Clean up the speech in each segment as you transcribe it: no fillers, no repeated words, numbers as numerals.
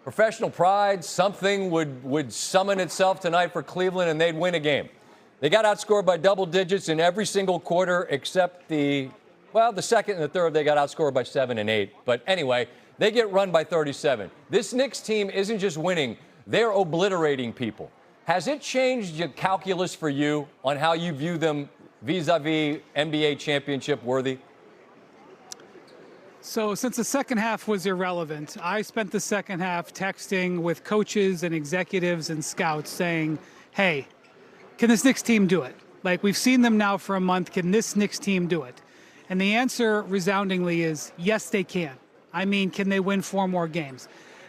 Professional pride, something would summon itself tonight for Cleveland, and they'd win a game. They got outscored by double digits in every single quarter except the second and the third, they got outscored by 7 and 8. But anyway, they get run by 37. This Knicks team isn't just winning, they're obliterating people. Has it changed your calculus for you on how you view them vis-a-vis NBA championship worthy? So since the second half was irrelevant, I spent the second half texting with coaches and executives and scouts saying, hey, can this Knicks team do it? Like, we've seen them now for a month. Can this Knicks team do it? And the answer resoundingly is yes, they can. I mean, can they win 4 more games?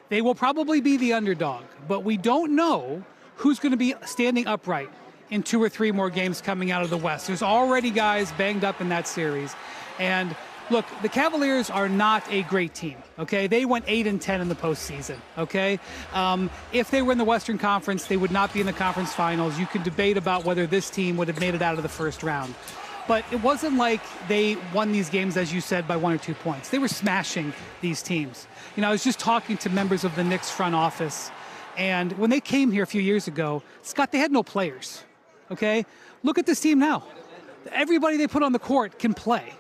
They will probably be the underdog, but we don't know who's going to be standing upright in 2 or 3 more games coming out of the West. There's already guys banged up in that series. And look, the Cavaliers are not a great team, okay? They went 8-10 in the postseason, okay? If they were in the Western Conference, they would not be in the conference finals. You could debate about whether this team would have made it out of the first round. But it wasn't like they won these games, as you said, by 1 or 2 points. They were smashing these teams. You know, I was just talking to members of the Knicks front office, and when they came here a few years ago, Scott, they had no players, okay? Look at this team now. Everybody they put on the court can play.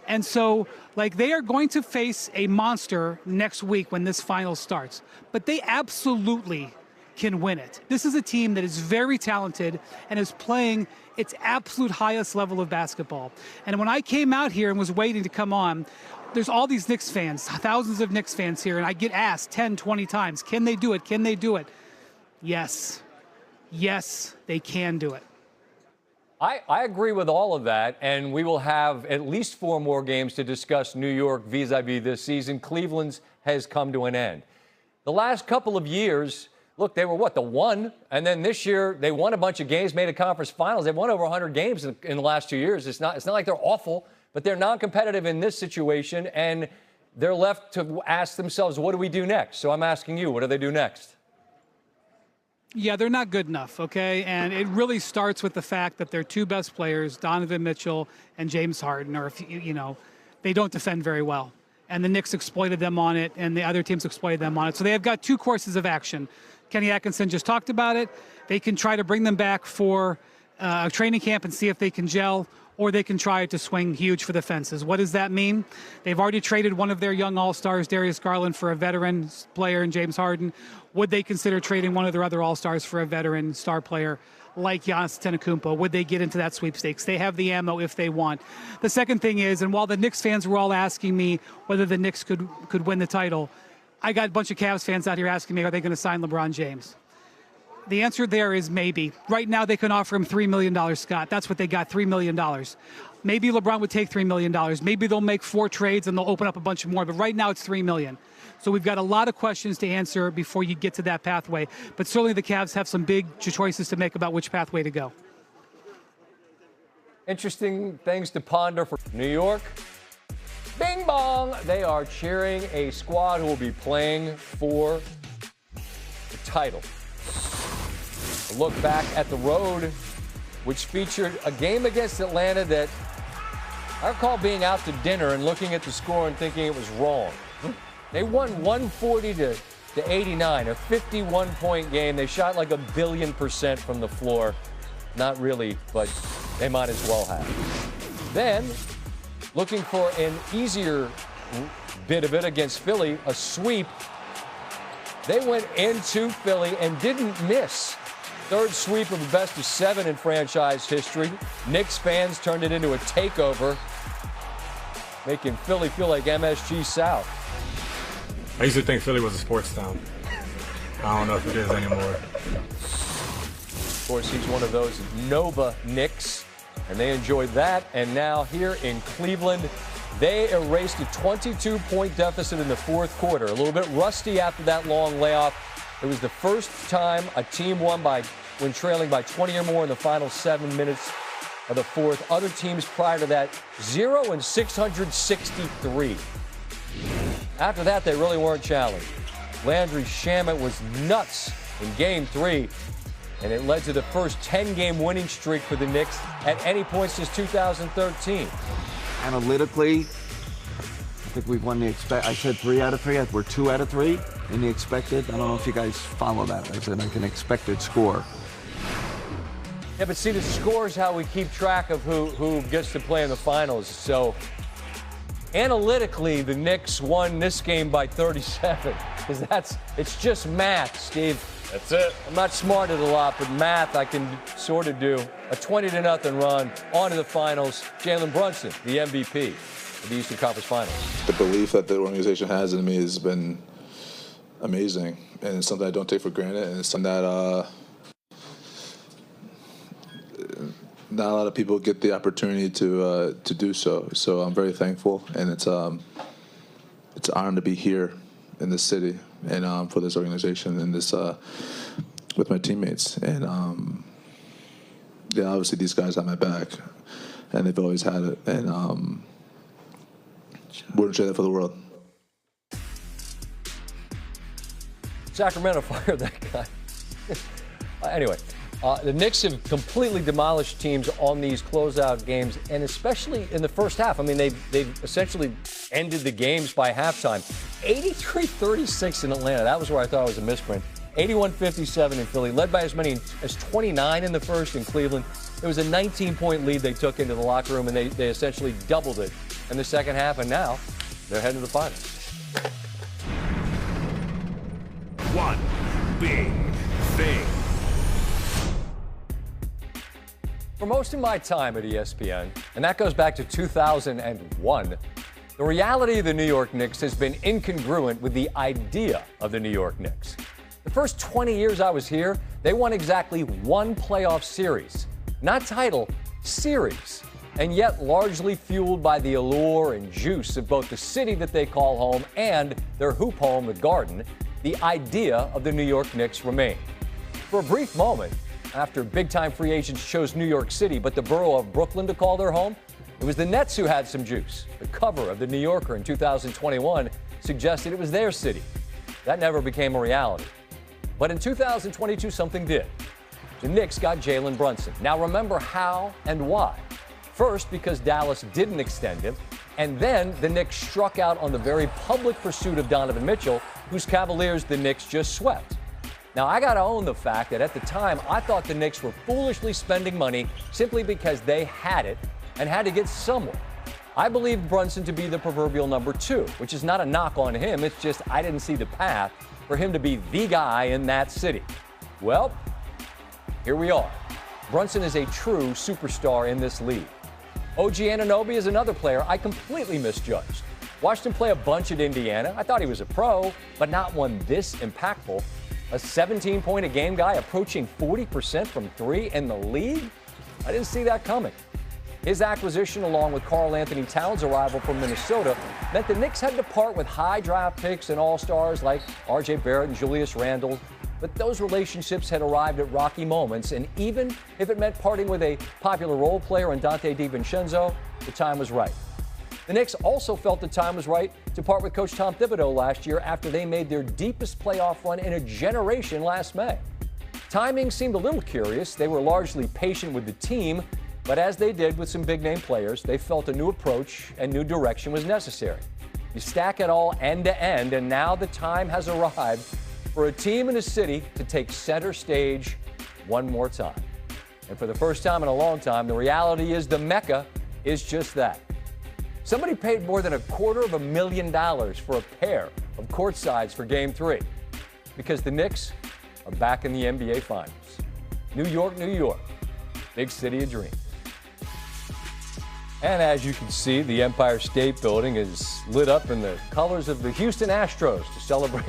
And so, like, they are going to face a monster next week when this final starts. But they absolutely can win it. This is a team that is very talented and is playing its absolute highest level of basketball. And when I came out here and was waiting to come on, there's all these Knicks fans, thousands of Knicks fans here, and I get asked 10, 20 times, can they do it? Can they do it? Yes. Yes, they can do it. I agree with all of that, and we will have at least 4 more games to discuss New York vis-a-vis this season. Cleveland's has come to an end. The last couple of years, look, they were, the 1? And then this year, they won a bunch of games, made a conference finals. They've won over 100 games in the last 2 years. It's not like they're awful, but they're non-competitive in this situation, and they're left to ask themselves, what do we do next? So I'm asking you, what do they do next? Yeah, they're not good enough, okay? And it really starts with the fact that their 2 best players, Donovan Mitchell and James Harden, are, they don't defend very well. And the Knicks exploited them on it, and the other teams exploited them on it. So they have got 2 courses of action. Kenny Atkinson just talked about it. They can try to bring them back for a training camp and see if they can gel, or they can try to swing huge for the fences. What does that mean? They've already traded one of their young all-stars, Darius Garland, for a veteran player in James Harden. Would they consider trading one of their other all-stars for a veteran star player like Giannis Antetokounmpo? Would they get into that sweepstakes? They have the ammo if they want. The second thing is, and while the Knicks fans were all asking me whether the Knicks could win the title, I got a bunch of Cavs fans out here asking me, are they going to sign LeBron James? The answer there is maybe. Right now, they can offer him $3 million, Scott. That's what they got, $3 million. Maybe LeBron would take $3 million. Maybe they'll make 4 trades and they'll open up a bunch more. But right now, it's $3 million. So we've got a lot of questions to answer before you get to that pathway. But certainly the Cavs have some big choices to make about which pathway to go. Interesting things to ponder for New York. Bing bong! They are cheering a squad who will be playing for the title. A look back at the road, which featured a game against Atlanta that I recall being out to dinner and looking at the score and thinking it was wrong. They won 140 to 89, a 51-point game. They shot like 1,000,000,000% from the floor. Not really, but they might as well have. Then, looking for an easier bit of it against Philly, a sweep. They went into Philly and didn't miss. 3rd sweep of the best of 7 in franchise history. Knicks fans turned it into a takeover, making Philly feel like MSG South. I used to think Philly was a sports town. I don't know if it is anymore. Of course, he's one of those Nova Knicks, and they enjoyed that. And now here in Cleveland, they erased a 22-point deficit in the 4th quarter. A little bit rusty after that long layoff. It was the first time a team won when trailing by 20 or more in the final 7 minutes of the 4th. Other teams prior to that, 0 and 663. After that, they really weren't challenged. Landry Shamet was nuts in Game 3, and it led to the first 10-game winning streak for the Knicks at any point since 2013. Analytically, think we've won I said 3 out of 3. We're 2 out of 3 in the expected. I don't know if you guys follow that. I said like an expected score. Yeah, but see, the score is how we keep track of who gets to play in the finals. So analytically, the Knicks won this game by 37 because it's just math, Steve. That's it. I'm not smart at a lot, but math I can sort of do. A 20-0 run, on to the finals. Jalen Brunson, the MVP of the Eastern Conference Finals. The belief that the organization has in me has been amazing, and it's something I don't take for granted, and it's something that not a lot of people get the opportunity to do so. So I'm very thankful, and it's an honor to be here in this city and for this organization and this with my teammates. And yeah, obviously these guys have my back, and they've always had it, and wouldn't trade that for the world. Sacramento fired that guy. Anyway, the Knicks have completely demolished teams on these closeout games, and especially in the first half. I mean, they've essentially ended the games by halftime. 83-36 in Atlanta. That was where I thought it was a misprint. 81-57 in Philly, led by as many as 29 in the first in Cleveland. It was a 19-point lead they took into the locker room, and they essentially doubled it in the second half, and now they're heading to the finals. One big thing. For most of my time at ESPN, and that goes back to 2001, the reality of the New York Knicks has been incongruent with the idea of the New York Knicks. The first 20 years I was here, they won exactly one playoff series. Not title, series. And yet largely fueled by the allure and juice of both the city that they call home and their hoop home, the Garden, the idea of the New York Knicks remained. For a brief moment, after big-time free agents chose New York City, but the borough of Brooklyn to call their home, it was the Nets who had some juice. The cover of the New Yorker in 2021 suggested it was their city. That never became a reality. But in 2022, something did. The Knicks got Jalen Brunson. Now remember how and why. First, because Dallas didn't extend him, and then the Knicks struck out on the very public pursuit of Donovan Mitchell, whose Cavaliers the Knicks just swept. Now, I got to own the fact that at the time, I thought the Knicks were foolishly spending money simply because they had it and had to get someone. I believed Brunson to be the proverbial number 2, which is not a knock on him. It's just I didn't see the path for him to be the guy in that city. Well, here we are. Brunson is a true superstar in this league. OG Anunoby is another player I completely misjudged. Watched him play a bunch at Indiana. I thought he was a pro, but not one this impactful. A 17-point-a-game guy approaching 40% from 3 in the league? I didn't see that coming. His acquisition, along with Karl Anthony Towns' arrival from Minnesota, meant the Knicks had to part with high draft picks and all-stars like R.J. Barrett and Julius Randle. But those relationships had arrived at rocky moments, and even if it meant parting with a popular role player in Dante DiVincenzo, the time was right. The Knicks also felt the time was right to part with Coach Tom Thibodeau last year after they made their deepest playoff run in a generation last May. Timing seemed a little curious. They were largely patient with the team, but as they did with some big-name players, they felt a new approach and new direction was necessary. You stack it all end-to-end, and now the time has arrived for a team in a city to take center stage one more time. And for the first time in a long time, the reality is the Mecca is just that. Somebody paid more than $250,000 for a pair of courtsides for Game 3 because the Knicks are back in the NBA Finals. New York, New York, big city of dreams. And as you can see, the Empire State Building is lit up in the colors of the Houston Astros to celebrate